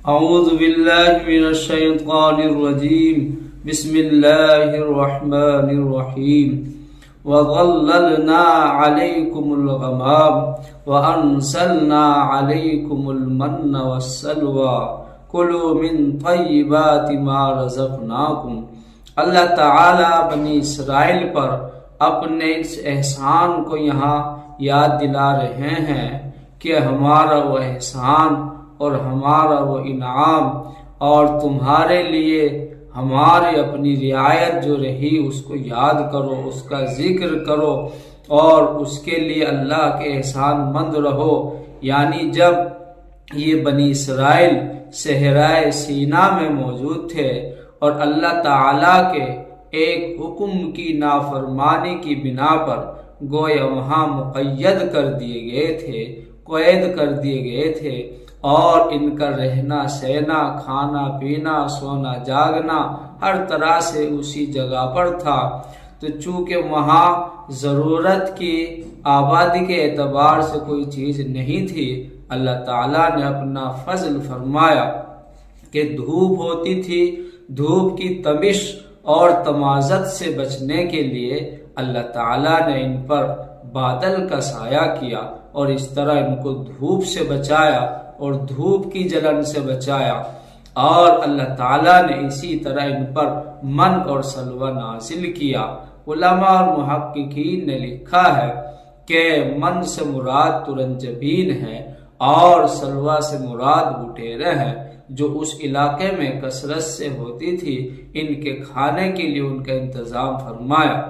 اعوذ باللہ من الشیطان الرجیم بسم اللہ الرحمن الرحیم وَظَلَّلْنَا عَلَيْكُمُ الْغَمَامَ وَأَنزَلْنَا عَلَيْكُمُ الْمَنَّ وَالسَّلْوَىٰ كُلُوا مِن طَيِّبَاتِ مَا رَزَقْنَاكُمْ۔ اللہ تعالیٰ بنی اسرائیل پر اپنے اس احسان کو یہاں یاد دلا رہے ہیں کہ ہمارا وہ احسان اور ہمارا وہ انعام اور تمہارے لیے ہماری اپنی رعایت جو رہی اس کو یاد کرو، اس کا ذکر کرو اور اس کے لیے اللہ کے احسان مند رہو۔ یعنی جب یہ بنی اسرائیل صحرائے سینا میں موجود تھے اور اللہ تعالیٰ کے ایک حکم کی نافرمانی کی بنا پر گویا وہاں مقید کر دیے گئے تھے، قید کر دیے گئے تھے اور ان کا رہنا سہنا، کھانا پینا، سونا جاگنا ہر طرح سے اسی جگہ پر تھا، تو چونکہ وہاں ضرورت کی آبادی کے اعتبار سے کوئی چیز نہیں تھی، اللہ تعالیٰ نے اپنا فضل فرمایا کہ دھوپ ہوتی تھی، دھوپ کی تبش اور تمازت سے بچنے کے لیے اللہ تعالیٰ نے ان پر بادل کا سایہ کیا اور اس طرح ان کو دھوپ سے بچایا اور دھوپ کی جلن سے بچایا، اور اللہ تعالیٰ نے اسی طرح ان پر من اور سلوہ نازل کیا۔ علماء اور محققین نے لکھا ہے کہ من سے مراد ترنجبین ہے اور سلوہ سے مراد بٹیرے ہیں جو اس علاقے میں کثرت سے ہوتی تھی، ان کے کھانے کے لیے ان کا انتظام فرمایا،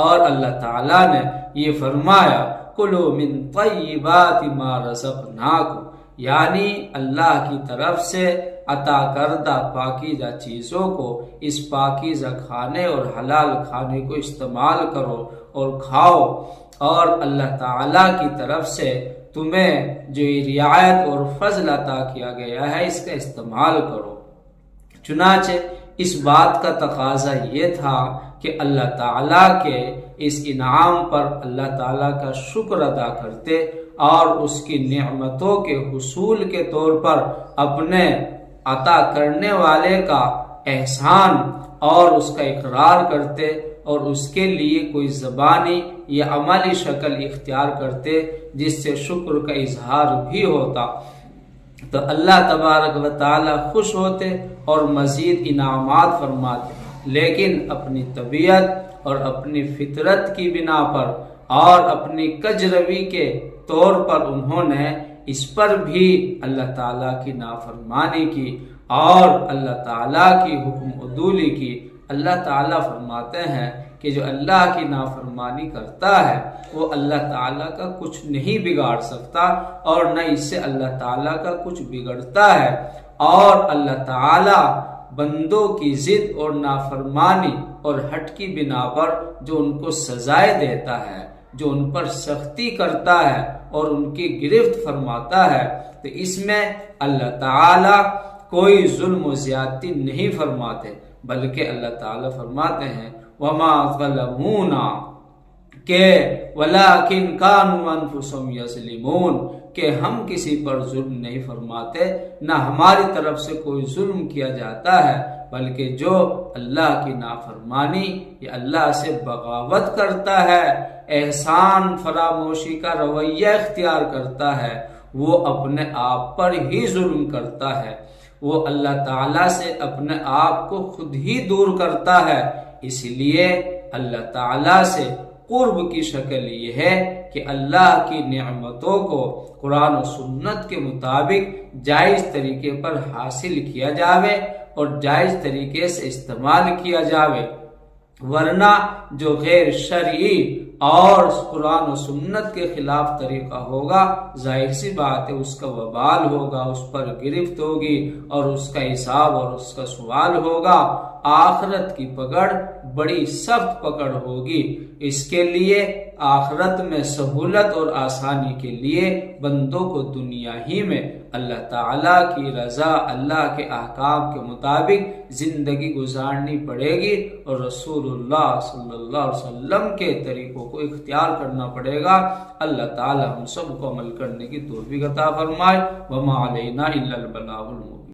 اور اللہ تعالیٰ نے یہ فرمایا کلوا من طیبات ما رزقناکم، یعنی اللہ کی طرف سے عطا کردہ پاکیزہ چیزوں کو، اس پاکیزہ کھانے اور حلال کھانے کو استعمال کرو اور کھاؤ، اور اللہ تعالیٰ کی طرف سے تمہیں جو رعایت اور فضل عطا کیا گیا ہے اس کا استعمال کرو۔ چنانچہ اس بات کا تقاضا یہ تھا کہ اللہ تعالیٰ کے اس انعام پر اللہ تعالیٰ کا شکر ادا کرتے اور اس کی نعمتوں کے حصول کے طور پر اپنے عطا کرنے والے کا احسان اور اس کا اقرار کرتے اور اس کے لیے کوئی زبانی یا عملی شکل اختیار کرتے جس سے شکر کا اظہار بھی ہوتا، تو اللہ تبارک و تعالی خوش ہوتے اور مزید انعامات فرماتے، لیکن اپنی طبیعت اور اپنی فطرت کی بنا پر اور اپنی کجروی کے طور پر انہوں نے اس پر بھی اللہ تعالیٰ کی نافرمانی کی اور اللہ تعالیٰ کی حکم عدولی کی۔ اللہ تعالیٰ فرماتے ہیں کہ جو اللہ کی نافرمانی کرتا ہے وہ اللہ تعالیٰ کا کچھ نہیں بگاڑ سکتا اور نہ اس سے اللہ تعالیٰ کا کچھ بگڑتا ہے، اور اللہ تعالیٰ بندوں کی ضد اور نافرمانی اور ہٹ کی بنا پر جو ان کو سزائے دیتا ہے، جو ان پر سختی کرتا ہے اور ان کی گرفت فرماتا ہے، تو اس میں اللہ تعالیٰ کوئی ظلم و زیادتی نہیں فرماتے، بلکہ اللہ تعالیٰ فرماتے ہیں وَمَا ظَلَمُونَا کہ وَلَٰكِنْ كَانُوا أَنفُسَهُمْ يَظْلِمُونَ کہ ہم کسی پر ظلم نہیں فرماتے، نہ ہماری طرف سے کوئی ظلم کیا جاتا ہے، بلکہ جو اللہ کی نافرمانی یا اللہ سے بغاوت کرتا ہے، احسان فراموشی کا رویہ اختیار کرتا ہے، وہ اپنے آپ پر ہی ظلم کرتا ہے، وہ اللہ تعالیٰ سے اپنے آپ کو خود ہی دور کرتا ہے۔ اس لیے اللہ تعالیٰ سے قرب کی شکل یہ ہے کہ اللہ کی نعمتوں کو قرآن و سنت کے مطابق جائز طریقے پر حاصل کیا جاوے اور جائز طریقے سے استعمال کیا جاوے، ورنہ جو غیر شرعی اور قرآن و سنت کے خلاف طریقہ ہوگا، ظاہر سی بات ہے اس کا وبال ہوگا، اس پر گرفت ہوگی اور اس کا حساب اور اس کا سوال ہوگا، آخرت کی پکڑ بڑی سخت پکڑ ہوگی۔ اس کے لیے آخرت میں سہولت اور آسانی کے لیے بندوں کو دنیا ہی میں اللہ تعالیٰ کی رضا، اللہ کے احکام کے مطابق زندگی گزارنی پڑے گی اور رسول اللہ صلی اللہ علیہ وسلم کے طریقوں کو اختیار کرنا پڑے گا۔ اللہ تعالیٰ ہم سب کو عمل کرنے کی توفیق عطا فرمائے۔ وما علینا الا البلاغ المبین۔